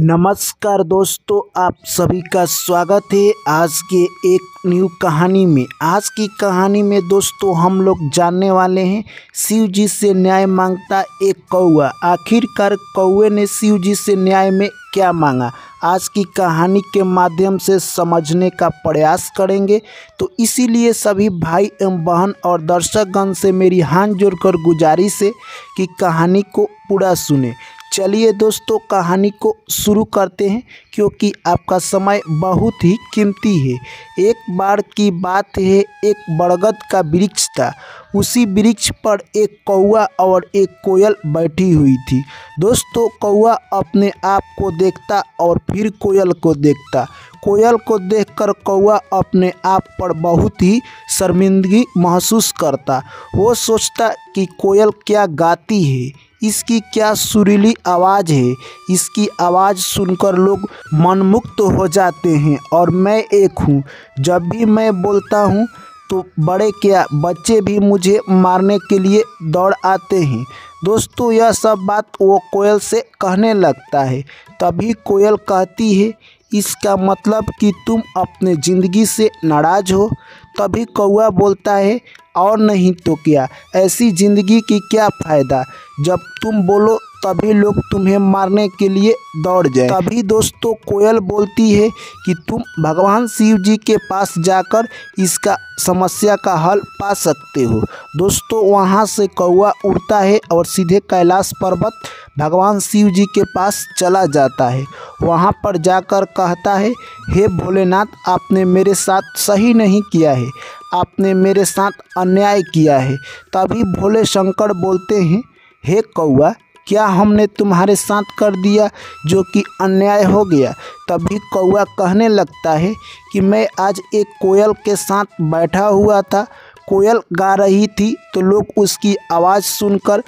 नमस्कार दोस्तों, आप सभी का स्वागत है आज के एक न्यू कहानी में। आज की कहानी में दोस्तों हम लोग जानने वाले हैं शिव जी से न्याय मांगता एक कौआ। आखिरकार कौए ने शिव जी से न्याय में क्या मांगा, आज की कहानी के माध्यम से समझने का प्रयास करेंगे। तो इसीलिए सभी भाई एवं बहन और दर्शकगण से मेरी हाथ जोड़कर गुजारिश है कि कहानी को पूरा सुने। चलिए दोस्तों कहानी को शुरू करते हैं, क्योंकि आपका समय बहुत ही कीमती है। एक बार की बात है, एक बरगद का वृक्ष था। उसी वृक्ष पर एक कौआ और एक कोयल बैठी हुई थी। दोस्तों कौआ अपने आप को देखता और फिर कोयल को देखता। कोयल को देखकर कौआ अपने आप पर बहुत ही शर्मिंदगी महसूस करता। वो सोचता कि कोयल क्या गाती है, इसकी क्या सुरीली आवाज़ है। इसकी आवाज़ सुनकर लोग मनमुक्त हो जाते हैं और मैं एक हूँ। जब भी मैं बोलता हूँ तो बड़े क्या बच्चे भी मुझे मारने के लिए दौड़ आते हैं। दोस्तों यह सब बात वो कोयल से कहने लगता है। तभी कोयल कहती है, इसका मतलब कि तुम अपने ज़िंदगी से नाराज़ हो। तभी कौआ बोलता है, और नहीं तो क्या, ऐसी ज़िंदगी की क्या फ़ायदा, जब तुम बोलो तभी लोग तुम्हें मारने के लिए दौड़ जाए। तभी दोस्तों कोयल बोलती है कि तुम भगवान शिव जी के पास जाकर इसका समस्या का हल पा सकते हो। दोस्तों वहाँ से कौआ उड़ता है और सीधे कैलाश पर्वत भगवान शिव जी के पास चला जाता है। वहाँ पर जाकर कहता है, हे भोलेनाथ, आपने मेरे साथ सही नहीं किया है, आपने मेरे साथ अन्याय किया है। तभी भोले शंकर बोलते हैं, हे कौआ, क्या हमने तुम्हारे साथ कर दिया जो कि अन्याय हो गया। तभी कौआ कहने लगता है कि मैं आज एक कोयल के साथ बैठा हुआ था। कोयल गा रही थी तो लोग उसकी आवाज़ सुनकर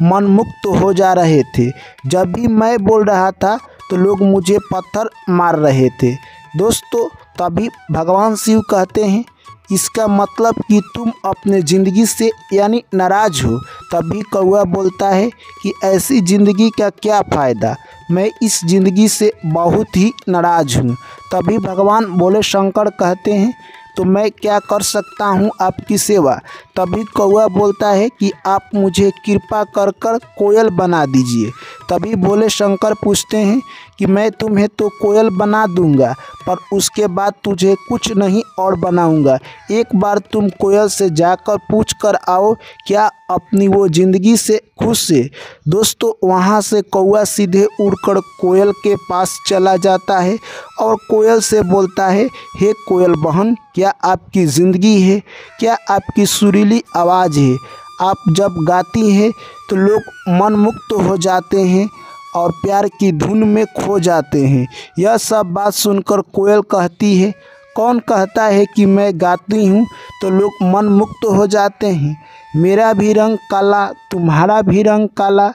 मनमुक्त हो जा रहे थे। जब भी मैं बोल रहा था तो लोग मुझे पत्थर मार रहे थे। दोस्तों तभी भगवान शिव कहते हैं, इसका मतलब कि तुम अपने ज़िंदगी से यानी नाराज़ हो। तभी कौआ बोलता है कि ऐसी ज़िंदगी का क्या फ़ायदा, मैं इस ज़िंदगी से बहुत ही नाराज़ हूँ। तभी भगवान भोले शंकर कहते हैं, तो मैं क्या कर सकता हूँ आपकी सेवा। तभी कौआ बोलता है कि आप मुझे कृपा कर कर कोयल बना दीजिए। तभी भोले शंकर पूछते हैं कि मैं तुम्हें तो कोयल बना दूंगा, पर उसके बाद तुझे कुछ नहीं और बनाऊंगा। एक बार तुम कोयल से जाकर पूछ कर आओ, क्या अपनी वो ज़िंदगी से खुश है। दोस्तों वहाँ से कौआ सीधे उड़कर कोयल के पास चला जाता है और कोयल से बोलता है, हे कोयल बहन, क्या आपकी ज़िंदगी है, क्या आपकी सुरीली आवाज़ है। आप जब गाती हैं तो लोग मनमुक्त हो जाते हैं और प्यार की धुन में खो जाते हैं। यह सब बात सुनकर कोयल कहती है, कौन कहता है कि मैं गाती हूँ तो लोग मनमुक्त हो जाते हैं। मेरा भी रंग काला, तुम्हारा भी रंग काला।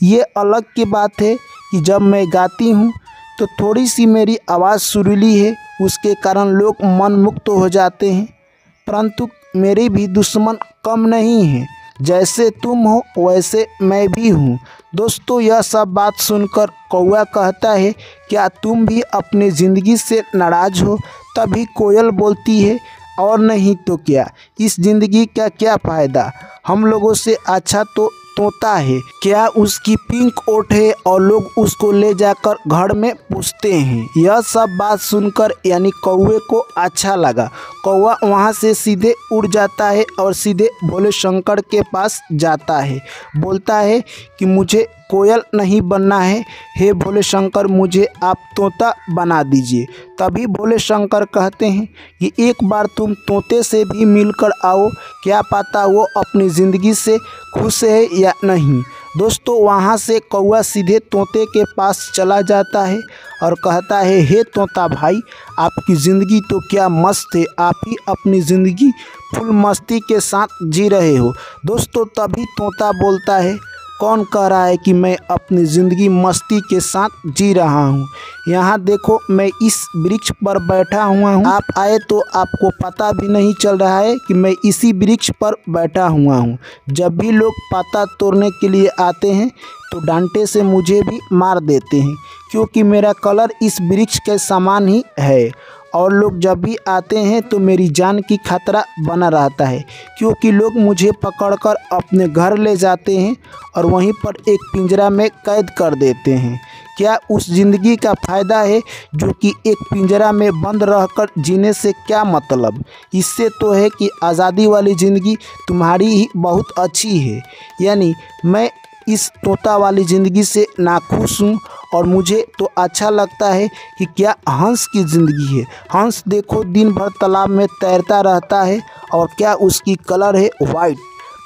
ये अलग की बात है कि जब मैं गाती हूँ तो थोड़ी सी मेरी आवाज़ सुरीली है, उसके कारण लोग मनमुक्त हो जाते हैं। परंतु मेरे भी दुश्मन कम नहीं हैं, जैसे तुम हो वैसे मैं भी हूँ। दोस्तों यह सब बात सुनकर कौआ कहता है, क्या तुम भी अपनी ज़िंदगी से नाराज़ हो। तभी कोयल बोलती है, और नहीं तो क्या, इस ज़िंदगी का क्या फ़ायदा, हम लोगों से अच्छा तो तोता है, क्या उसकी पिंक ओठ है और लोग उसको ले जाकर घर में पूछते हैं। यह सब बात सुनकर यानी कौवे को अच्छा लगा। कौवा वहाँ से सीधे उड़ जाता है और सीधे भोले शंकर के पास जाता है। बोलता है कि मुझे कोयल नहीं बनना है, हे भोले शंकर, मुझे आप तोता बना दीजिए। तभी भोले शंकर कहते हैं कि एक बार तुम तोते से भी मिलकर आओ, क्या पता वो अपनी ज़िंदगी से खुश है या नहीं। दोस्तों वहाँ से कौआ सीधे तोते के पास चला जाता है और कहता है, हे तोता भाई, आपकी ज़िंदगी तो क्या मस्त है, आप ही अपनी ज़िंदगी फुल मस्ती के साथ जी रहे हो। दोस्तों तभी तोता बोलता है, कौन कह रहा है कि मैं अपनी ज़िंदगी मस्ती के साथ जी रहा हूँ। यहाँ देखो, मैं इस वृक्ष पर बैठा हुआ हूँ। आप आए तो आपको पता भी नहीं चल रहा है कि मैं इसी वृक्ष पर बैठा हुआ हूँ। जब भी लोग पत्ता तोड़ने के लिए आते हैं तो डंडे से मुझे भी मार देते हैं, क्योंकि मेरा कलर इस वृक्ष के समान ही है। और लोग जब भी आते हैं तो मेरी जान की खतरा बना रहता है, क्योंकि लोग मुझे पकड़कर अपने घर ले जाते हैं और वहीं पर एक पिंजरा में कैद कर देते हैं। क्या उस ज़िंदगी का फ़ायदा है जो कि एक पिंजरा में बंद रहकर जीने से क्या मतलब। इससे तो है कि आज़ादी वाली ज़िंदगी तुम्हारी ही बहुत अच्छी है। यानी मैं इस तोता वाली ज़िंदगी से नाखुश हूँ और मुझे तो अच्छा लगता है कि क्या हंस की ज़िंदगी है। हंस देखो दिन भर तालाब में तैरता रहता है और क्या उसकी कलर है वाइट।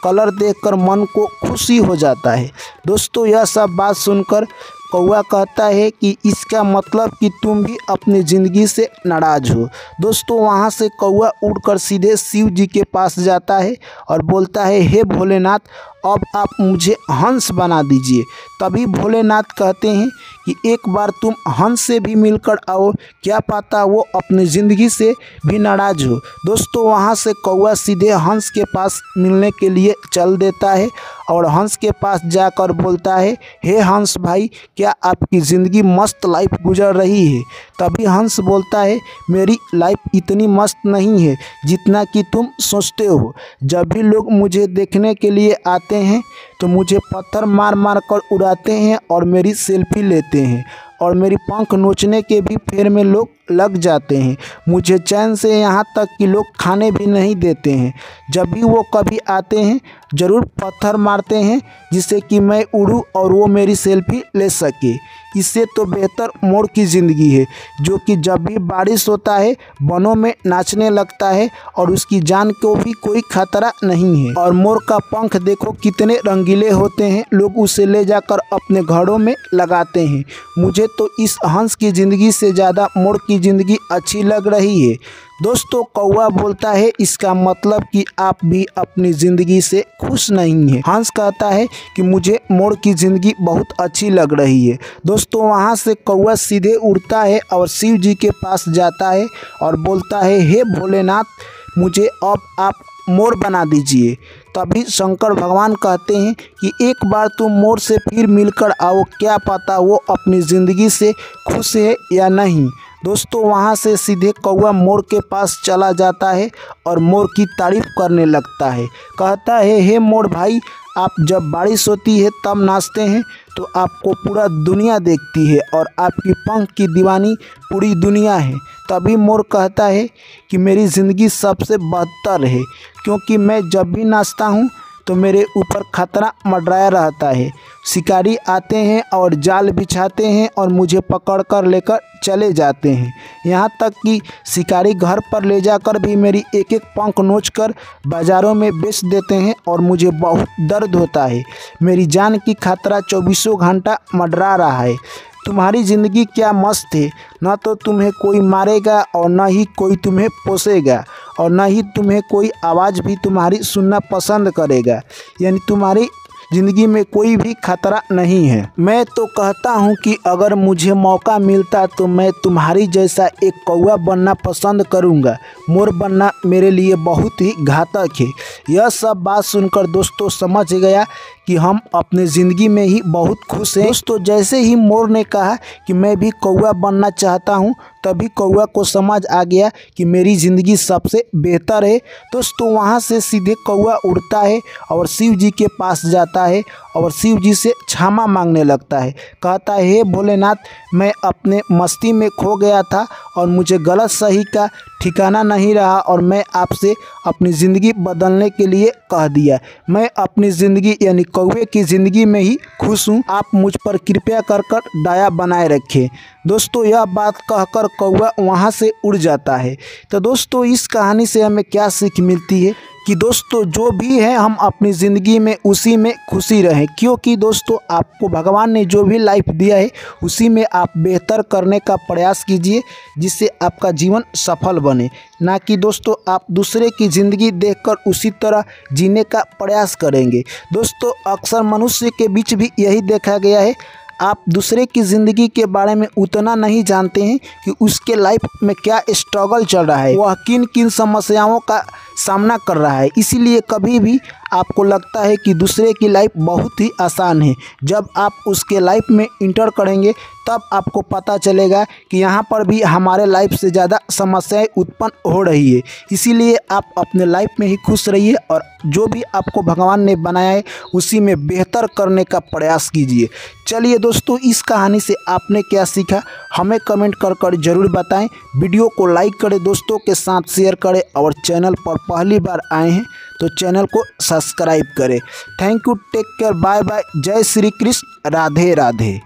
कलर देखकर मन को खुशी हो जाता है। दोस्तों, यह सब बात सुनकर कौवा कहता है कि इसका मतलब कि तुम भी अपनी ज़िंदगी से नाराज़ हो। दोस्तों, वहाँ से कौवा उड़कर सीधे शिव जी के पास जाता है और बोलता है, हे भोलेनाथ, अब आप मुझे हंस बना दीजिए। तभी भोलेनाथ कहते हैं कि एक बार तुम हंस से भी मिलकर आओ, क्या पता वो अपनी ज़िंदगी से भी नाराज़ हो। दोस्तों, वहाँ से कौवा सीधे हंस के पास मिलने के लिए चल देता है और हंस के पास जाकर बोलता है, हे हंस भाई, क्या आपकी ज़िंदगी मस्त लाइफ गुजर रही है। तभी हंस बोलता है, मेरी लाइफ इतनी मस्त नहीं है जितना कि तुम सोचते हो। जब भी लोग मुझे देखने के लिए आते हैं तो मुझे पत्थर मार मार कर उड़ाते हैं और मेरी सेल्फी लेते हैं और मेरी पंख नोचने के भी फेर में लोग लग जाते हैं। मुझे चैन से यहाँ तक कि लोग खाने भी नहीं देते हैं। जब भी वो कभी आते हैं ज़रूर पत्थर मारते हैं जिससे कि मैं उड़ूँ और वो मेरी सेल्फी ले सके। इससे तो बेहतर मोर की ज़िंदगी है, जो कि जब भी बारिश होता है वनों में नाचने लगता है और उसकी जान को भी कोई खतरा नहीं है। और मोर का पंख देखो कितने रंगीले होते हैं, लोग उसे ले जाकर अपने घरों में लगाते हैं। मुझे तो इस हंस की ज़िंदगी से ज़्यादा मोर की ज़िंदगी अच्छी लग रही है। दोस्तों, कौवा बोलता है, इसका मतलब कि आप भी अपनी ज़िंदगी से खुश नहीं हैं। हंस कहता है कि मुझे मोर की ज़िंदगी बहुत अच्छी लग रही है। दोस्तों, वहाँ से कौवा सीधे उड़ता है और शिव जी के पास जाता है और बोलता है, हे भोलेनाथ, मुझे अब आप मोर बना दीजिए। तभी शंकर भगवान कहते हैं कि एक बार तुम मोर से फिर मिलकर आओ, क्या पता वो अपनी ज़िंदगी से खुश है या नहीं। दोस्तों, वहाँ से सीधे कौवा मोर के पास चला जाता है और मोर की तारीफ करने लगता है। कहता है, हे मोर भाई, आप जब बारिश होती है तब नाचते हैं तो आपको पूरा दुनिया देखती है और आपकी पंख की दीवानी पूरी दुनिया है। तभी मोर कहता है कि मेरी ज़िंदगी सबसे बदतर है, क्योंकि मैं जब भी नाचता हूँ तो मेरे ऊपर खतरा मंडराया रहता है। शिकारी आते हैं और जाल बिछाते हैं और मुझे पकड़ कर लेकर चले जाते हैं। यहाँ तक कि शिकारी घर पर ले जाकर भी मेरी एक एक पंख नोचकर बाज़ारों में बेच देते हैं और मुझे बहुत दर्द होता है। मेरी जान की खतरा 24 घंटा मंडरा रहा है। तुम्हारी ज़िंदगी क्या मस्त है, न तो तुम्हें कोई मारेगा और न ही कोई तुम्हें पोसेगा और न ही तुम्हें कोई आवाज़ भी तुम्हारी सुनना पसंद करेगा। यानी तुम्हारी ज़िंदगी में कोई भी खतरा नहीं है। मैं तो कहता हूँ कि अगर मुझे मौका मिलता तो मैं तुम्हारी जैसा एक कौवा बनना पसंद करूँगा। मोर बनना मेरे लिए बहुत ही घातक है। यह सब बात सुनकर दोस्तों समझ गया कि हम अपने ज़िंदगी में ही बहुत खुश हैं। दोस्तों, जैसे ही मोर ने कहा कि मैं भी कौवा बनना चाहता हूँ, तभी कौवा को समझ आ गया कि मेरी ज़िंदगी सबसे बेहतर है। दोस्तों, वहाँ से सीधे कौवा उड़ता है और शिव जी के पास जाता है और शिव जी से क्षमा मांगने लगता है। कहता है, हे भोलेनाथ, मैं अपने मस्ती में खो गया था और मुझे गलत सही का ठिकाना नहीं रहा और मैं आपसे अपनी ज़िंदगी बदलने के लिए कह दिया। मैं अपनी ज़िंदगी यानी कौवे की ज़िंदगी में ही खुश हूँ। आप मुझ पर कृपया कर दया बनाए रखें। दोस्तों, यह बात कहकर कौवा वहाँ से उड़ जाता है। तो दोस्तों, इस कहानी से हमें क्या सीख मिलती है? कि दोस्तों जो भी है हम अपनी ज़िंदगी में उसी में खुशी रहें, क्योंकि दोस्तों आपको भगवान ने जो भी लाइफ दिया है उसी में आप बेहतर करने का प्रयास कीजिए, जिससे आपका जीवन सफल बने। ना कि दोस्तों आप दूसरे की ज़िंदगी देखकर उसी तरह जीने का प्रयास करेंगे। दोस्तों अक्सर मनुष्य के बीच भी यही देखा गया है, आप दूसरे की ज़िंदगी के बारे में उतना नहीं जानते हैं कि उसके लाइफ में क्या स्ट्रगल चल रहा है, वह किन किन समस्याओं का सामना कर रहा है। इसीलिए कभी भी आपको लगता है कि दूसरे की लाइफ बहुत ही आसान है, जब आप उसके लाइफ में इंटर करेंगे तब आपको पता चलेगा कि यहाँ पर भी हमारे लाइफ से ज़्यादा समस्याएं उत्पन्न हो रही है। इसीलिए आप अपने लाइफ में ही खुश रहिए और जो भी आपको भगवान ने बनाया है उसी में बेहतर करने का प्रयास कीजिए। चलिए दोस्तों, इस कहानी से आपने क्या सीखा हमें कमेंट कर ज़रूर बताएं। वीडियो को लाइक करें, दोस्तों के साथ शेयर करें और चैनल पर पहली बार आए हैं तो चैनल को सब्सक्राइब करें। Thank you, take care, bye bye, जय श्री कृष्ण, राधे राधे।